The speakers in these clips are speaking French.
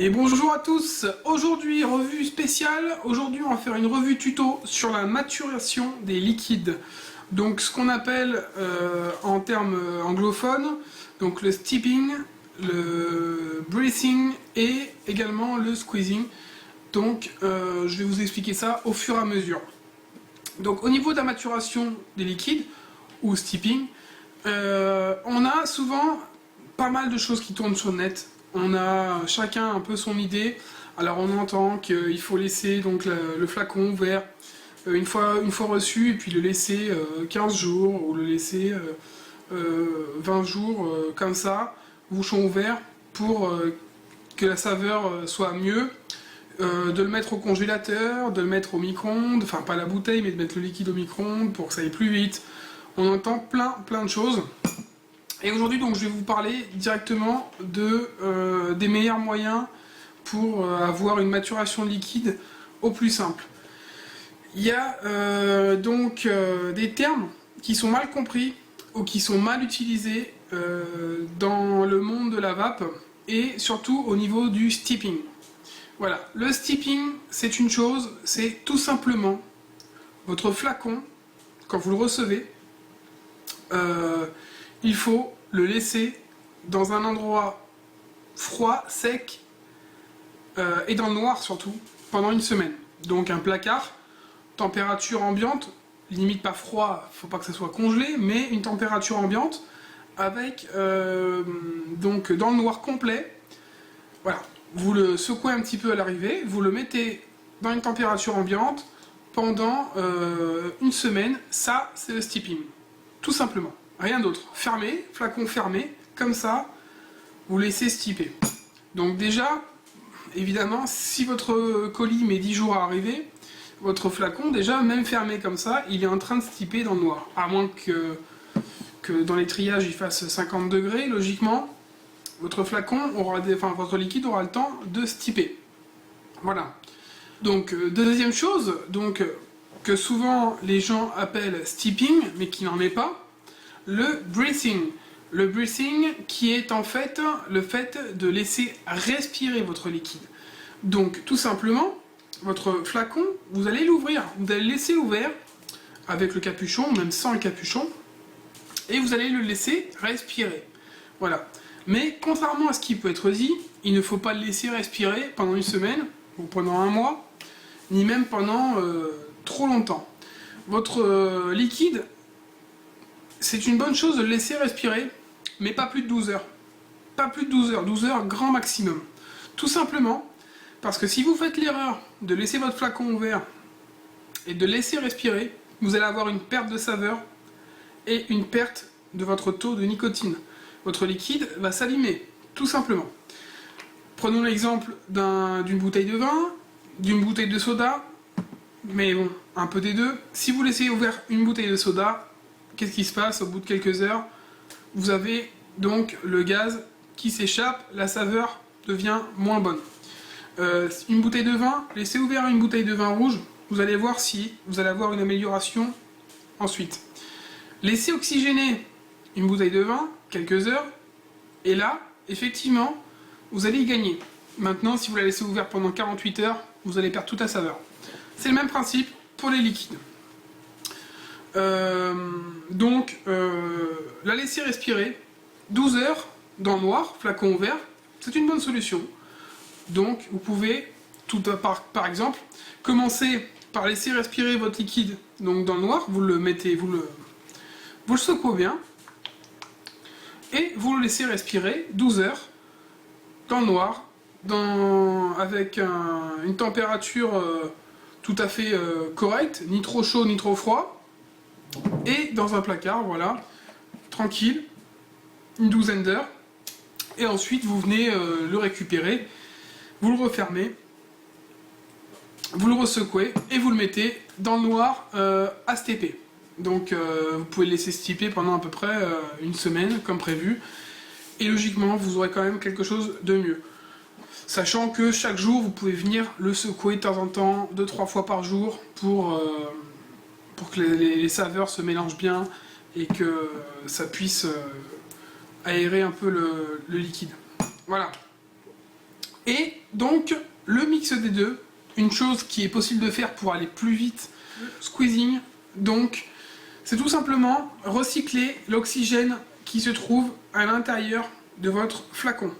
Et bonjour à tous, aujourd'hui revue spéciale, aujourd'hui on va faire une revue tuto sur la maturation des liquides. Donc ce qu'on appelle en termes anglophones, donc le steeping, le breathing et également le squeezing. Donc je vais vous expliquer ça au fur et à mesure. Donc au niveau de la maturation des liquides, ou steeping, on a souvent pas mal de choses qui tournent sur le net. On a chacun un peu son idée. Alors on entend qu'il faut laisser donc le flacon ouvert une fois reçu, et puis le laisser 15 jours, ou le laisser 20 jours comme ça, bouchon ouvert, pour que la saveur soit mieux. De le mettre au congélateur, de le mettre au micro-ondes, enfin pas la bouteille, mais de mettre le liquide au micro-ondes pour que ça aille plus vite. On entend plein de choses. Et aujourd'hui, donc, je vais vous parler directement des meilleurs moyens pour avoir une maturation liquide au plus simple. Il y a des termes qui sont mal compris ou qui sont mal utilisés dans le monde de la vape et surtout au niveau du steeping. Voilà, le steeping, c'est une chose, c'est tout simplement votre flacon, quand vous le recevez, il faut le laisser dans un endroit froid, sec et dans le noir surtout, pendant une semaine. Donc un placard, température ambiante, limite pas froid, faut pas que ça soit congelé, mais une température ambiante avec donc dans le noir complet. Voilà, vous le secouez un petit peu à l'arrivée, vous le mettez dans une température ambiante pendant une semaine. Ça, c'est le steeping, tout simplement. Rien d'autre. Fermé, flacon fermé, comme ça, vous laissez steeper. Donc déjà, évidemment, si votre colis met 10 jours à arriver, votre flacon, déjà, même fermé comme ça, il est en train de steeper dans le noir. À moins que dans les triages, il fasse 50 degrés, logiquement, votre flacon aura votre liquide aura le temps de steeper. Voilà. Donc, deuxième chose, donc, que souvent les gens appellent steeping, mais qui n'en est pas, le breathing. Le breathing qui est en fait le fait de laisser respirer votre liquide. Donc tout simplement, votre flacon, vous allez l'ouvrir, vous allez le laisser ouvert avec le capuchon, même sans le capuchon, et vous allez le laisser respirer. Voilà. Mais contrairement à ce qui peut être dit, il ne faut pas le laisser respirer pendant une semaine, ou pendant un mois, ni même pendant trop longtemps. Votre liquide, c'est une bonne chose de le laisser respirer, mais pas plus de 12 heures. Pas plus de 12 heures, 12 heures grand maximum. Tout simplement parce que si vous faites l'erreur de laisser votre flacon ouvert et de laisser respirer, vous allez avoir une perte de saveur et une perte de votre taux de nicotine. Votre liquide va s'abîmer, tout simplement. Prenons l'exemple d'une bouteille de vin, d'une bouteille de soda, mais bon, un peu des deux. Si vous laissez ouvert une bouteille de soda, qu'est-ce qui se passe au bout de quelques heures? Vous avez donc le gaz qui s'échappe, la saveur devient moins bonne. Une bouteille de vin, laissez ouvert une bouteille de vin rouge, vous allez voir si vous allez avoir une amélioration ensuite. Laissez oxygéner une bouteille de vin quelques heures, et là, effectivement, vous allez y gagner. Maintenant, si vous la laissez ouverte pendant 48 heures, vous allez perdre toute la saveur. C'est le même principe pour les liquides. La laisser respirer 12 heures dans le noir, flacon ouvert, c'est une bonne solution. Donc vous pouvez par exemple commencer par laisser respirer votre liquide donc dans le noir, vous le mettez, vous le secouez bien et vous le laissez respirer 12 heures dans le noir, avec une température tout à fait correcte, ni trop chaud ni trop froid. Et dans un placard, voilà, tranquille, une douzaine d'heures, et ensuite vous venez le récupérer, vous le refermez, vous le ressecouez, et vous le mettez dans le noir à steeper. Donc vous pouvez le laisser steeper pendant à peu près une semaine, comme prévu, et logiquement vous aurez quand même quelque chose de mieux. Sachant que chaque jour, vous pouvez venir le secouer de temps en temps, 2-3 fois par jour, pour que les saveurs se mélangent bien et que ça puisse aérer un peu le liquide. Voilà. Et donc, le mix des deux, une chose qui est possible de faire pour aller plus vite, le squeezing, donc, c'est tout simplement recycler l'oxygène qui se trouve à l'intérieur de votre flacon.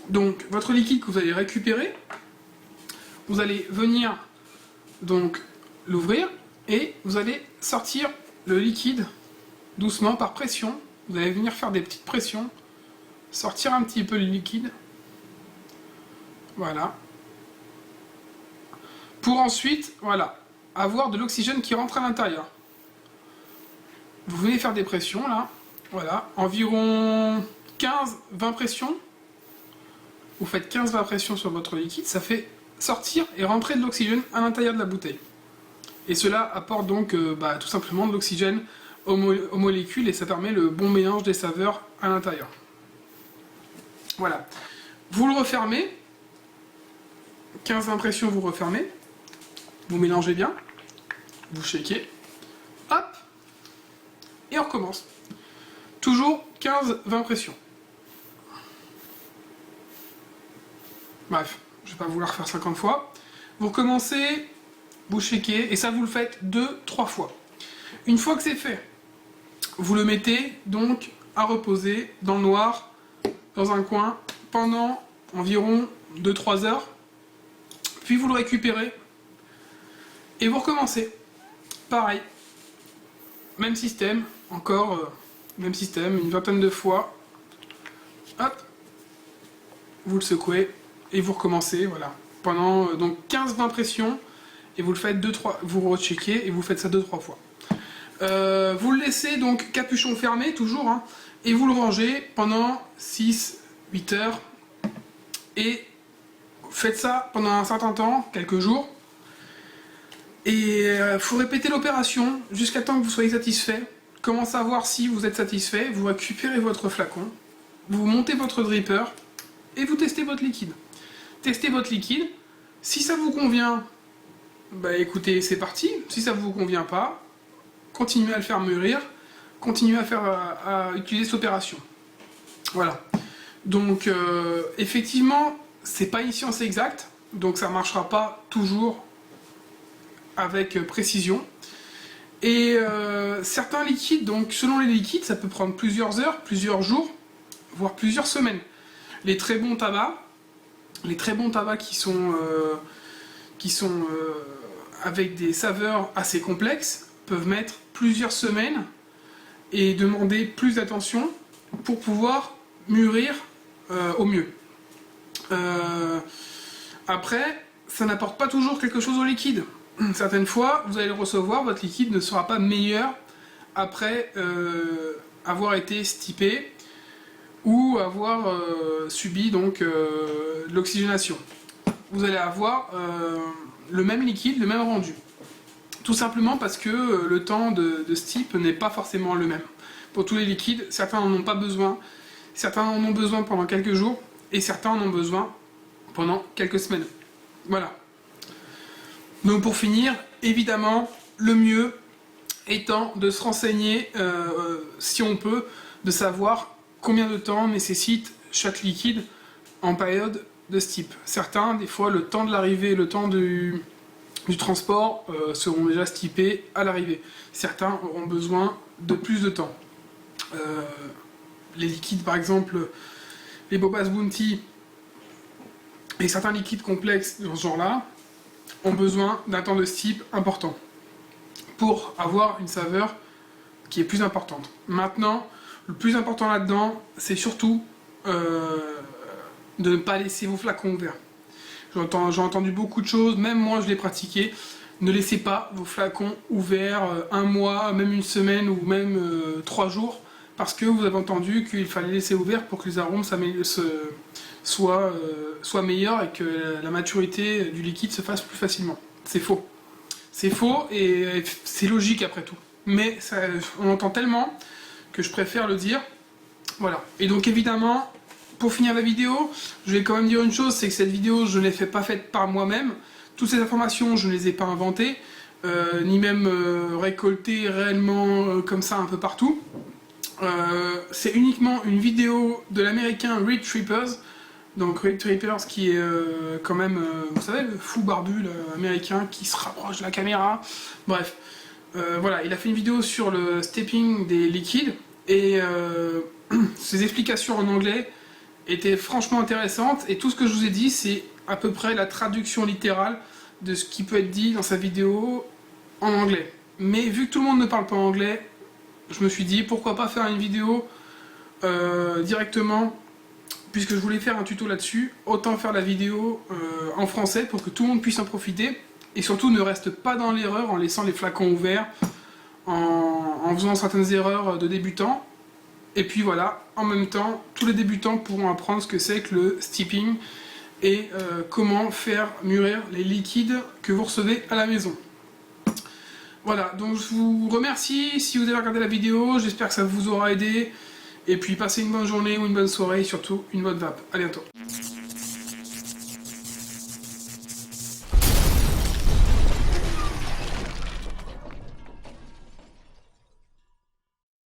Donc, votre liquide que vous allez récupérer, vous allez venir donc l'ouvrir et vous allez sortir le liquide doucement par pression. Vous allez venir faire des petites pressions, sortir un petit peu le liquide. Voilà. Pour ensuite, voilà, avoir de l'oxygène qui rentre à l'intérieur. Vous venez faire des pressions là, voilà, environ 15-20 pressions. Vous faites 15-20 pressions sur votre liquide, ça fait sortir et rentrer de l'oxygène à l'intérieur de la bouteille. Et cela apporte donc tout simplement de l'oxygène aux molécules et ça permet le bon mélange des saveurs à l'intérieur. Voilà. Vous le refermez. 15 impressions, vous refermez. Vous mélangez bien. Vous shakez. Hop. Et on recommence. Toujours 15-20 pressions. Bref, je ne vais pas vouloir faire 50 fois. Vous recommencez, vous shakez, et ça vous le faites 2-3 fois. Une fois que c'est fait, vous le mettez donc à reposer dans le noir, dans un coin, pendant environ 2-3 heures. Puis vous le récupérez, et vous recommencez. Pareil. Même système, encore, même système, une vingtaine de fois. Hop. Vous le secouez. Et vous recommencez, voilà, pendant donc 15-20 pressions, et vous le faites 2-3, vous recheckez, et vous faites ça 2-3 fois. Vous le laissez donc capuchon fermé, toujours, hein, et vous le rangez pendant 6-8 heures, et faites ça pendant un certain temps, quelques jours, et faut répéter l'opération jusqu'à temps que vous soyez satisfait. Comment savoir si vous êtes satisfait? Vous récupérez votre flacon, vous montez votre dripper, et vous testez votre liquide. Testez votre liquide, si ça vous convient, bah écoutez, c'est parti. Si ça vous convient pas, continuez à le faire mûrir, continuez à utiliser cette opération. Voilà. Donc effectivement, c'est pas une science exacte, donc ça marchera pas toujours avec précision. Et certains liquides, donc selon les liquides, ça peut prendre plusieurs heures, plusieurs jours, voire plusieurs semaines. Les très bons tabacs qui sont avec des saveurs assez complexes peuvent mettre plusieurs semaines et demander plus d'attention pour pouvoir mûrir au mieux. Après, ça n'apporte pas toujours quelque chose au liquide. Certaines fois, vous allez le recevoir, votre liquide ne sera pas meilleur après avoir été stipé ou avoir subi donc l'oxygénation. Vous allez avoir le même liquide, le même rendu. Tout simplement parce que le temps de steep n'est pas forcément le même. Pour tous les liquides, certains n'en ont pas besoin, certains en ont besoin pendant quelques jours, et certains en ont besoin pendant quelques semaines. Voilà. Donc pour finir, évidemment, le mieux étant de se renseigner, si on peut, de savoir combien de temps nécessite chaque liquide en période de steep. Certains, des fois, le temps de l'arrivée, le temps du transport seront déjà steepés à l'arrivée. Certains auront besoin de plus de temps. Les liquides, par exemple, les Bobas Bounty et certains liquides complexes dans ce genre-là ont besoin d'un temps de steep important pour avoir une saveur qui est plus importante. Maintenant, le plus important là-dedans, c'est surtout de ne pas laisser vos flacons ouverts. J'ai entendu beaucoup de choses, même moi je l'ai pratiqué. Ne laissez pas vos flacons ouverts un mois, même une semaine ou même 3 jours, parce que vous avez entendu qu'il fallait laisser ouvert pour que les arômes soient meilleurs et que la maturité du liquide se fasse plus facilement. C'est faux. C'est faux et c'est logique après tout. Mais ça, on entend tellement que je préfère le dire. Voilà. Et donc évidemment, pour finir la vidéo, je vais quand même dire une chose, c'est que cette vidéo, je ne l'ai pas faite par moi-même. Toutes ces informations, je ne les ai pas inventées, ni même récoltées réellement comme ça un peu partout. C'est uniquement une vidéo de l'américain Reed Trippers, Donc Rick Trippers qui est quand même, vous savez, le fou barbu là, américain qui se rapproche de la caméra. Bref, voilà, il a fait une vidéo sur le stepping des liquides et ses explications en anglais étaient franchement intéressantes. Et tout ce que je vous ai dit, c'est à peu près la traduction littérale de ce qui peut être dit dans sa vidéo en anglais. Mais vu que tout le monde ne parle pas anglais, je me suis dit pourquoi pas faire une vidéo directement, puisque je voulais faire un tuto là-dessus, autant faire la vidéo en français pour que tout le monde puisse en profiter, et surtout ne reste pas dans l'erreur en laissant les flacons ouverts, en faisant certaines erreurs de débutants. Et puis voilà, en même temps, tous les débutants pourront apprendre ce que c'est que le steeping et comment faire mûrir les liquides que vous recevez à la maison. Voilà, donc je vous remercie si vous avez regardé la vidéo, j'espère que ça vous aura aidé. Et puis passez une bonne journée ou une bonne soirée et surtout une bonne vape. À bientôt.